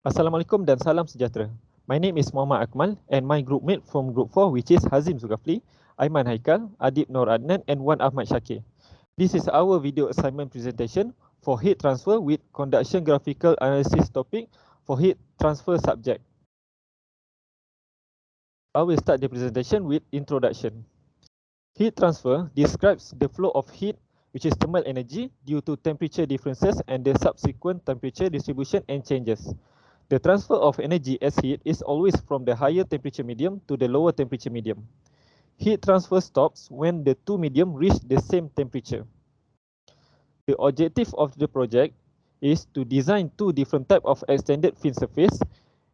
Assalamualaikum dan salam sejahtera. My name is Muhammad Akmal and my group mate from group 4, which is Hazim Zulkafli, Aiman Haikal, Adib Nur Adnan and Wan Ahmad Shakir. This is our video assignment presentation for heat transfer with conduction graphical analysis topic for heat transfer subject. I will start the presentation with introduction. Heat transfer describes the flow of heat, which is thermal energy, due to temperature differences and the subsequent temperature distribution and changes. The transfer of energy as heat is always from the higher temperature medium to the lower temperature medium. Heat transfer stops when the two medium reach the same temperature. The objective of the project is to design two different types of extended fin surface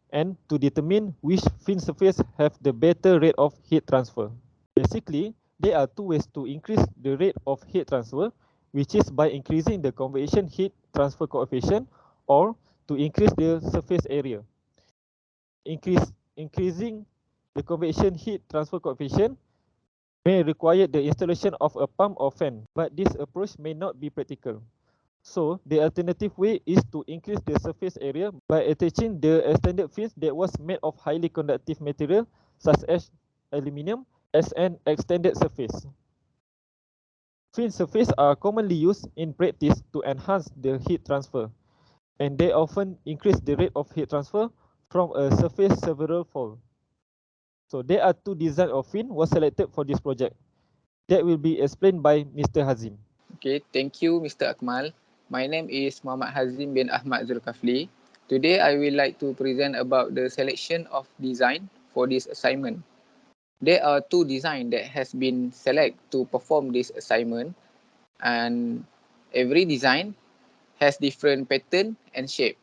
and to determine which fin surface have the better rate of heat transfer. Basically, there are two ways to increase the rate of heat transfer, which is by increasing the convection heat transfer coefficient or to increase the surface area. Increasing the convection heat transfer coefficient may require the installation of a pump or fan, but this approach may not be practical. So, the alternative way is to increase the surface area by attaching the extended fins that was made of highly conductive material such as aluminium as an extended surface. Fin surfaces are commonly used in practice to enhance the heat transfer, and they often increase the rate of heat transfer from a surface several fold. So there are two designs of fin was selected for this project. That will be explained by Mr. Hazim. Okay, thank you, Mr. Akmal. My name is Muhammad Hazim bin Ahmad Zulkafli. Today, I will like to present about the selection of design for this assignment. There are two designs that has been selected to perform this assignment, and every design has different pattern and shape.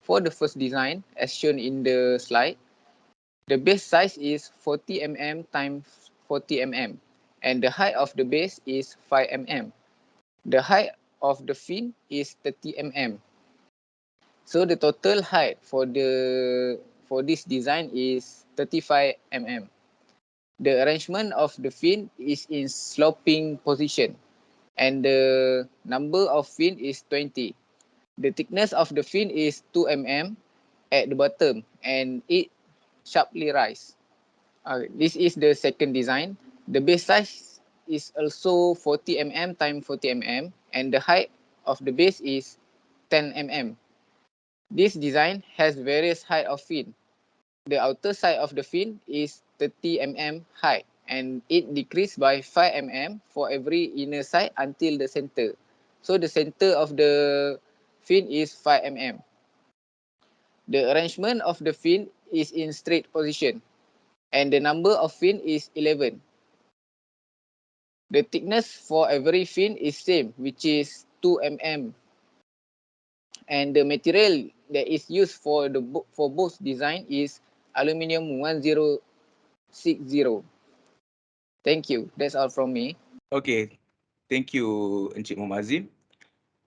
For the first design, as shown in the slide, the base size is 40 mm times 40 mm, and the height of the base is 5 mm. The height of the fin is 30 mm. So the total height for this design is 35 mm. The arrangement of the fin is in sloping position, and the number of fin is 20. The thickness of the fin is 2 mm at the bottom, and it sharply rise. This is the second design. The base size is also 40 mm times 40 mm, and the height of the base is 10 mm. This design has various height of fin. The outer side of the fin is 30 mm high, and it decreases by 5 mm for every inner side until the center. So the center of the fin is 5 mm. The arrangement of the fin is in straight position, and the number of fin is 11. The thickness for every fin is same, which is 2 mm, and the material that is used for both design is aluminium 1060. Thank you. That's all from me. Okay, thank you, Encik Muhammad Azim.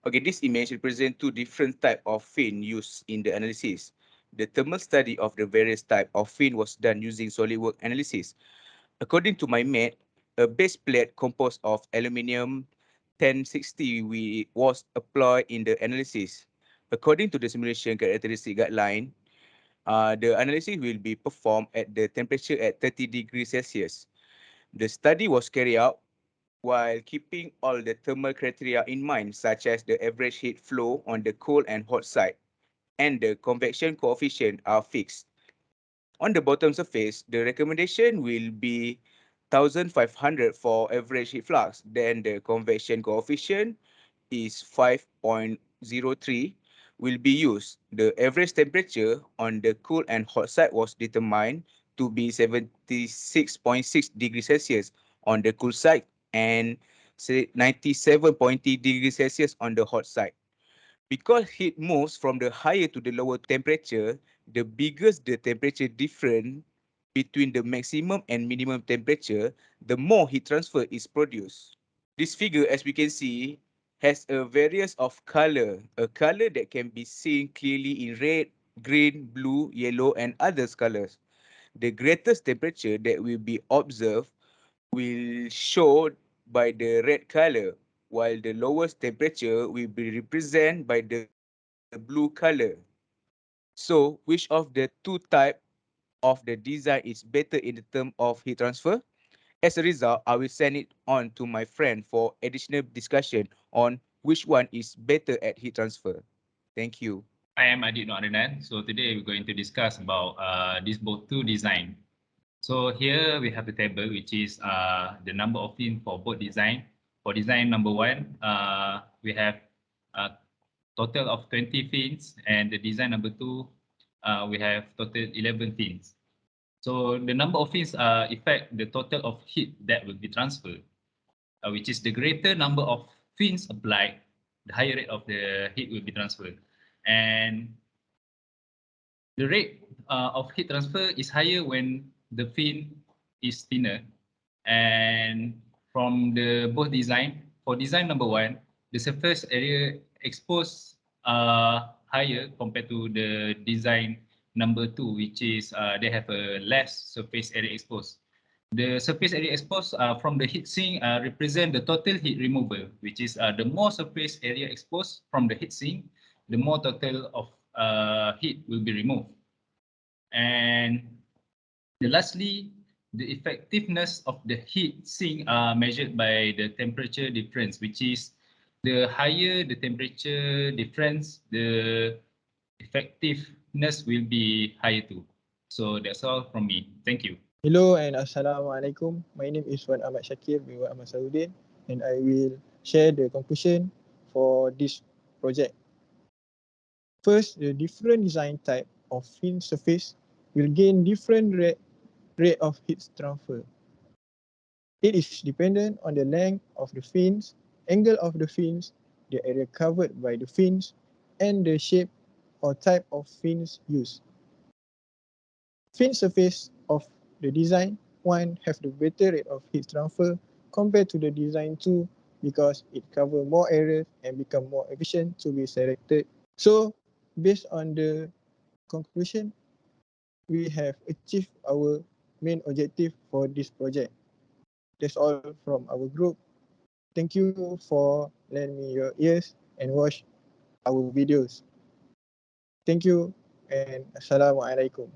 Okay, this image represents two different types of fin used in the analysis. The thermal study of the various types of fin was done using SolidWorks analysis. According to my mate, a base plate composed of aluminium 1060 was applied in the analysis. According to the simulation characteristic guideline, the analysis will be performed at the temperature at 30 degrees Celsius. The study was carried out while keeping all the thermal criteria in mind, such as the average heat flow on the cold and hot side, and the convection coefficient are fixed. On the bottom surface, the recommendation will be 1500 for average heat flux. Then the convection coefficient is 5.03 will be used. The average temperature on the cool and hot side was determined to be 76.6 degrees Celsius on the cool side and 97.0 degrees Celsius on the hot side. Because heat moves from the higher to the lower temperature, the biggest the temperature difference between the maximum and minimum temperature, the more heat transfer is produced. This figure, as we can see, has a various of color, a color that can be seen clearly in red, green, blue, yellow, and others colors. The greatest temperature that will be observed will show by the red color, while the lowest temperature will be represented by the blue color. So, which of the two type of the design is better in the term of heat transfer? As a result, I will send it on to my friend for additional discussion on which one is better at heat transfer. Thank you. I am Adit Noaranan. So today we're going to discuss about this both two design. So here we have the table, which is the number of fins for both design. For design number one, we have a total of 20 fins, and the design number two, we have total 11 fins. So the number of fins affect the total of heat that will be transferred, which is the greater number of fins applied, the higher rate of the heat will be transferred. And the rate of heat transfer is higher when the fin is thinner. And from the both design, for design number one, the surface area exposed higher compared to the design number two, which is they have a less surface area exposed. The surface area exposed from the heat sink represent the total heat removal, which is the more surface area exposed from the heat sink, the more total of heat will be removed. And lastly, the effectiveness of the heat sink are measured by the temperature difference, which is the higher the temperature difference, the effectiveness will be higher too. So that's all from me. Thank you. Hello and Assalamualaikum. My name is Wan Ahmad Shakir bin Wan Ahmad Sarudin, and I will share the conclusion for this project. First, the different design type of fin surface will gain different rate of heat transfer. It is dependent on the length of the fins, angle of the fins, the area covered by the fins, and the shape or type of fins used. Fin surface of the design 1 have the better rate of heat transfer compared to the design 2 because it covers more areas and become more efficient to be selected. So, based on the conclusion, we have achieved our main objective for this project. That's all from our group. Thank you for lending me your ears and watch our videos. Thank you and Assalamualaikum.